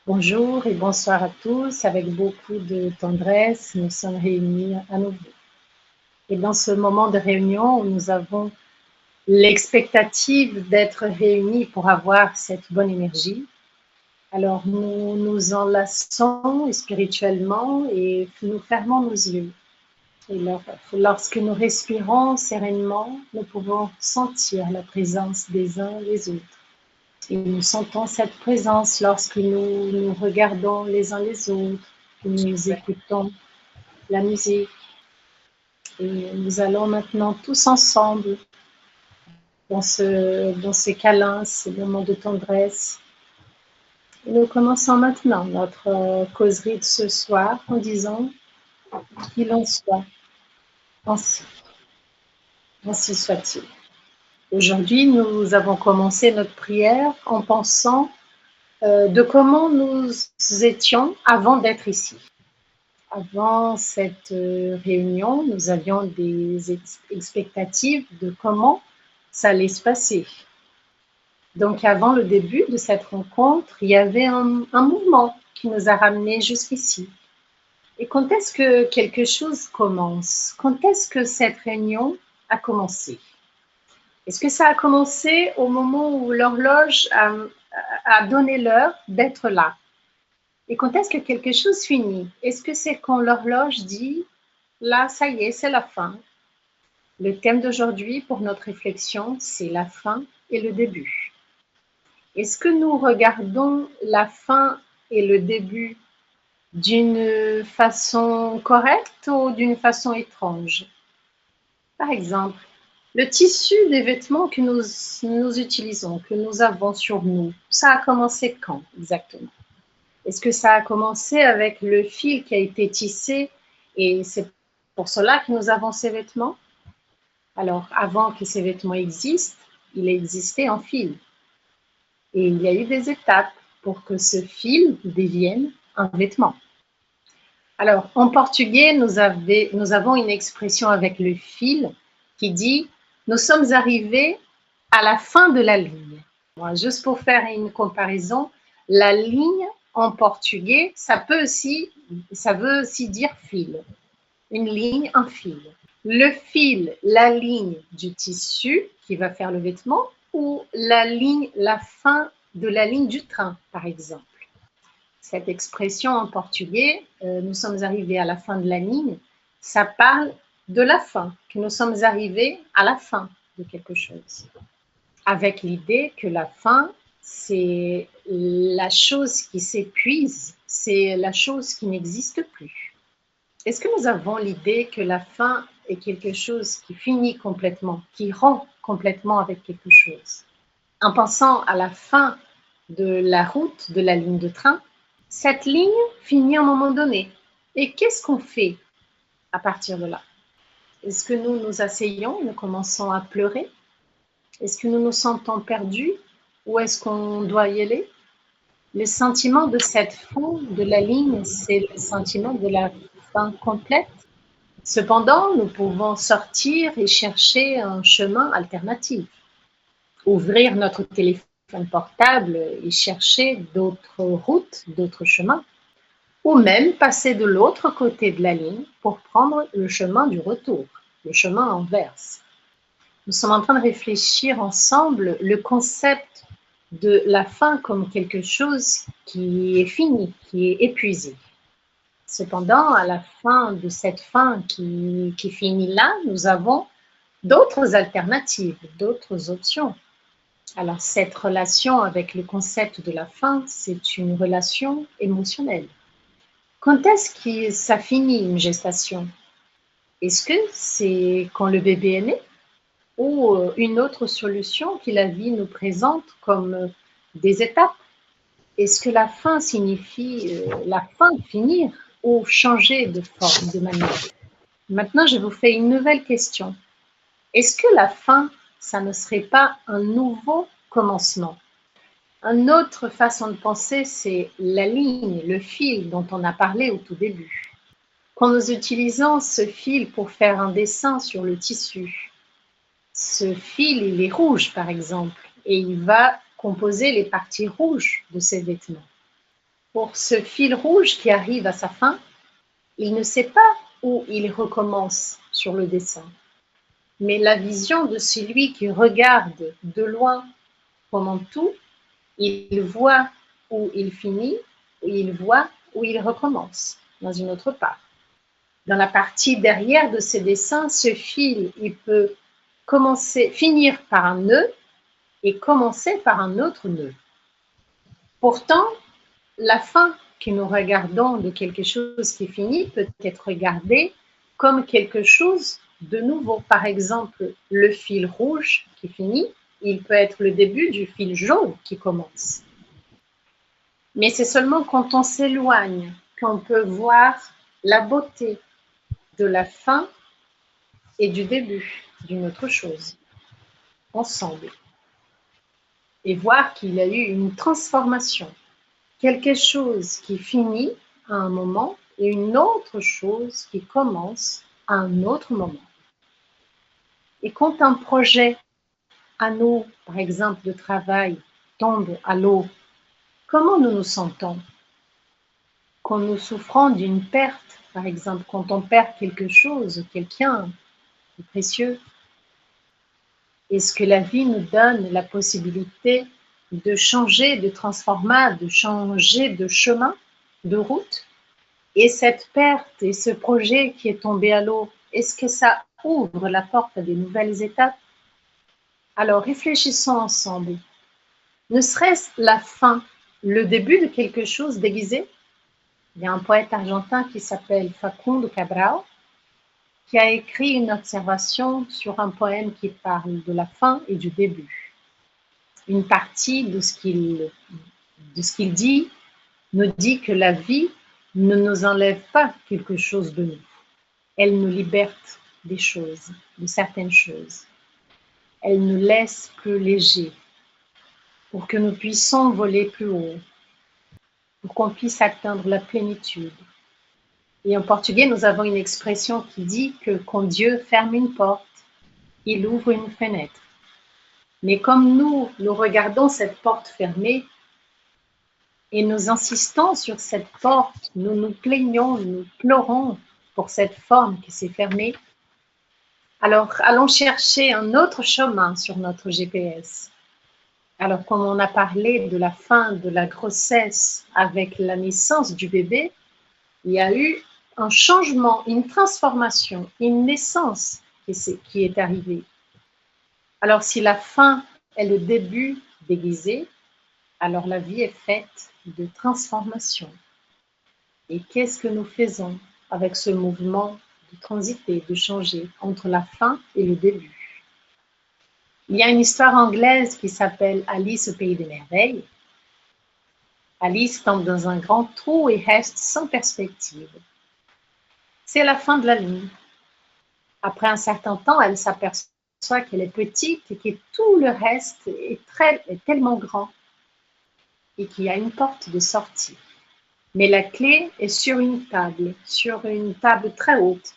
Bonjour et bonsoir à tous. Avec beaucoup de tendresse, nous sommes réunis à nouveau. Et dans ce moment de réunion, nous avons l'expectative d'être réunis pour avoir cette bonne énergie. Alors nous nous enlaçons spirituellement et nous fermons nos yeux. Et lorsque nous respirons sereinement, nous pouvons sentir la présence des uns les autres. Et nous sentons cette présence lorsque nous nous regardons les uns les autres, que nous écoutons la musique. Et nous allons maintenant tous ensemble dans ces câlins, ces moments de tendresse. Et nous commençons maintenant notre causerie de ce soir en disant qu'il en soit ainsi. Ainsi soit-il. Aujourd'hui, nous avons commencé notre prière en pensant de comment nous étions avant d'être ici. Avant cette réunion, nous avions des expectatives de comment ça allait se passer. Donc avant le début de cette rencontre, il y avait un mouvement qui nous a ramenés jusqu'ici. Et quand est-ce que quelque chose commence? Quand est-ce que cette réunion a commencé? Est-ce que ça a commencé au moment où l'horloge a donné l'heure d'être là? Et quand est-ce que quelque chose finit? Est-ce que c'est quand l'horloge dit « là, ça y est, c'est la fin ». Le thème d'aujourd'hui pour notre réflexion, c'est la fin et le début. Est-ce que nous regardons la fin et le début d'une façon correcte ou d'une façon étrange? Par exemple, le tissu des vêtements que nous utilisons, que nous avons sur nous, ça a commencé quand exactement? Est-ce que ça a commencé avec le fil qui a été tissé et c'est pour cela que nous avons ces vêtements? Alors, avant que ces vêtements existent, il existait un fil. Et il y a eu des étapes pour que ce fil devienne un vêtement. Alors, en portugais, nous avons une expression avec le fil qui dit « nous sommes arrivés à la fin de la ligne ». Juste pour faire une comparaison, la ligne en portugais, ça veut aussi dire fil. Une ligne, un fil. Le fil, la ligne du tissu qui va faire le vêtement ou la fin de la ligne du train, par exemple. Cette expression en portugais, nous sommes arrivés à la fin de la ligne, ça parle de la fin, que nous sommes arrivés à la fin de quelque chose. Avec l'idée que la fin, c'est la chose qui s'épuise, c'est la chose qui n'existe plus. Est-ce que nous avons l'idée que la fin est quelque chose qui finit complètement, qui rompt complètement avec quelque chose? En pensant à la fin de la route, de la ligne de train, cette ligne finit à un moment donné. Et qu'est-ce qu'on fait à partir de là? Est-ce que nous nous asseyons, nous commençons à pleurer? Est-ce que nous nous sentons perdus ou est-ce qu'on doit y aller? Le sentiment de cette fin de la ligne, c'est le sentiment de la fin complète. Cependant, nous pouvons sortir et chercher un chemin alternatif. Ouvrir notre téléphone portable et chercher d'autres routes, d'autres chemins. Ou même passer de l'autre côté de la ligne pour prendre le chemin du retour, le chemin inverse. Nous sommes en train de réfléchir ensemble le concept de la fin comme quelque chose qui est fini, qui est épuisé. Cependant, à la fin de cette fin qui finit là, nous avons d'autres alternatives, d'autres options. Alors, cette relation avec le concept de la fin, c'est une relation émotionnelle. Quand est-ce que ça finit une gestation? Est-ce que c'est quand le bébé est né? Ou une autre solution que la vie nous présente comme des étapes? Est-ce que la fin signifie la fin, finir, ou changer de forme, de manière? Maintenant, je vous fais une nouvelle question. Est-ce que la fin, ça ne serait pas un nouveau commencement? Une autre façon de penser, c'est la ligne, le fil dont on a parlé au tout début. Quand nous utilisons ce fil pour faire un dessin sur le tissu, ce fil, il est rouge, par exemple, et il va composer les parties rouges de ces vêtements. Pour ce fil rouge qui arrive à sa fin, il ne sait pas où il recommence sur le dessin. Mais la vision de celui qui regarde de loin pendant tout, il voit où il finit, il voit où il recommence, dans une autre part. Dans la partie derrière de ce dessin, ce fil, il peut finir par un nœud et commencer par un autre nœud. Pourtant, la fin que nous regardons de quelque chose qui finit peut être regardée comme quelque chose de nouveau. Par exemple, le fil rouge qui finit, il peut être le début du fil jaune qui commence. Mais c'est seulement quand on s'éloigne qu'on peut voir la beauté de la fin et du début d'une autre chose, ensemble. Et voir qu'il y a eu une transformation. Quelque chose qui finit à un moment et une autre chose qui commence à un autre moment. Et quand un projet à nous, par exemple de travail, tombe à l'eau, comment nous nous sentons? Quand nous souffrons d'une perte, par exemple, quand on perd quelque chose, quelqu'un de précieux, est-ce que la vie nous donne la possibilité de changer, de transformer, de changer de chemin, de route? Et cette perte et ce projet qui est tombé à l'eau, est-ce que ça ouvre la porte à de nouvelles étapes? Alors réfléchissons ensemble. Ne serait-ce la fin, le début de quelque chose déguisé? Il y a un poète argentin qui s'appelle Facundo Cabral qui a écrit une observation sur un poème qui parle de la fin et du début. Une partie de ce qu'il dit nous dit que la vie ne nous enlève pas quelque chose de nous. Elle nous libère des choses, de certaines choses. Elle nous laisse plus légers pour que nous puissions voler plus haut, pour qu'on puisse atteindre la plénitude. Et en portugais, nous avons une expression qui dit que quand Dieu ferme une porte, il ouvre une fenêtre. Mais comme nous regardons cette porte fermée et nous insistons sur cette porte, nous nous plaignons, nous pleurons pour cette forme qui s'est fermée, alors allons chercher un autre chemin sur notre GPS. Alors comme on a parlé de la fin de la grossesse avec la naissance du bébé, il y a eu un changement, une transformation, une naissance qui est arrivée. Alors si la fin est le début déguisé, alors la vie est faite de transformation. Et qu'est-ce que nous faisons avec ce mouvement de transiter, de changer entre la fin et le début? Il y a une histoire anglaise qui s'appelle Alice au pays des merveilles. Alice tombe dans un grand trou et reste sans perspective. C'est la fin de la ligne. Après un certain temps, elle s'aperçoit qu'elle est petite et que tout le reste est tellement grand et qu'il y a une porte de sortie. Mais la clé est sur une table très haute.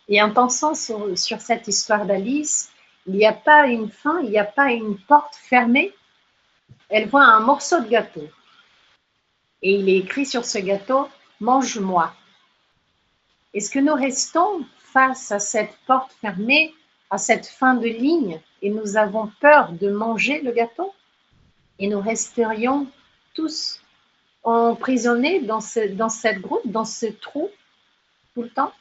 Et en pensant sur cette histoire d'Alice, il n'y a pas une fin, il n'y a pas une porte fermée. Elle voit un morceau de gâteau. Et il est écrit sur ce gâteau, « Mange-moi ». Est-ce que nous restons face à cette porte fermée, à cette fin de ligne, et nous avons peur de manger le gâteau? Et nous resterions tous emprisonnés dans cette groupe, dans ce trou, tout le temps?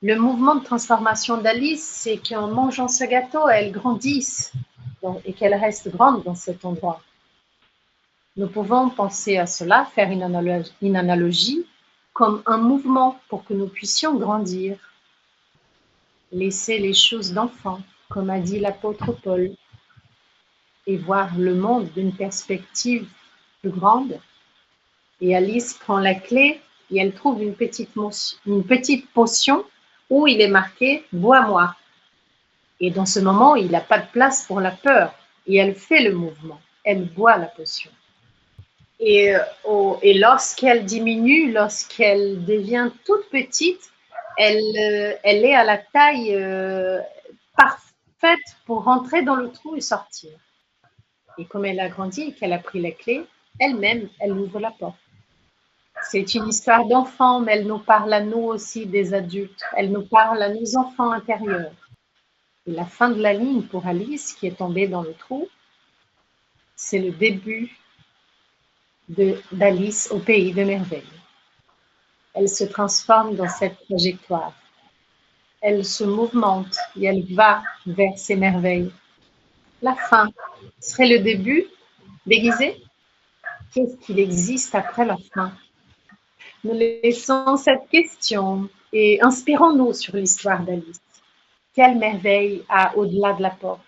Le mouvement de transformation d'Alice, c'est qu'en mangeant ce gâteau, elle grandisse et qu'elle reste grande dans cet endroit. Nous pouvons penser à cela, faire une analogie comme un mouvement pour que nous puissions grandir. Laisser les choses d'enfant, comme a dit l'apôtre Paul, et voir le monde d'une perspective plus grande. Et Alice prend la clé et elle trouve une petite potion où il est marqué « Bois-moi ». Et dans ce moment, il n'a pas de place pour la peur. Et elle fait le mouvement. Elle boit la potion. Et lorsqu'elle diminue, lorsqu'elle devient toute petite, elle est à la taille parfaite pour rentrer dans le trou et sortir. Et comme elle a grandi et qu'elle a pris la clé, elle-même, elle ouvre la porte. C'est une histoire d'enfant, mais elle nous parle à nous aussi des adultes. Elle nous parle à nos enfants intérieurs. Et la fin de la ligne pour Alice, qui est tombée dans le trou, c'est le début d'Alice au pays des merveilles. Elle se transforme dans cette trajectoire. Elle se mouvemente et elle va vers ces merveilles. La fin serait le début déguisé. Qu'est-ce qu'il existe après la fin? Nous laissons cette question et inspirons-nous sur l'histoire d'Alice. Quelle merveille a au-delà de la porte?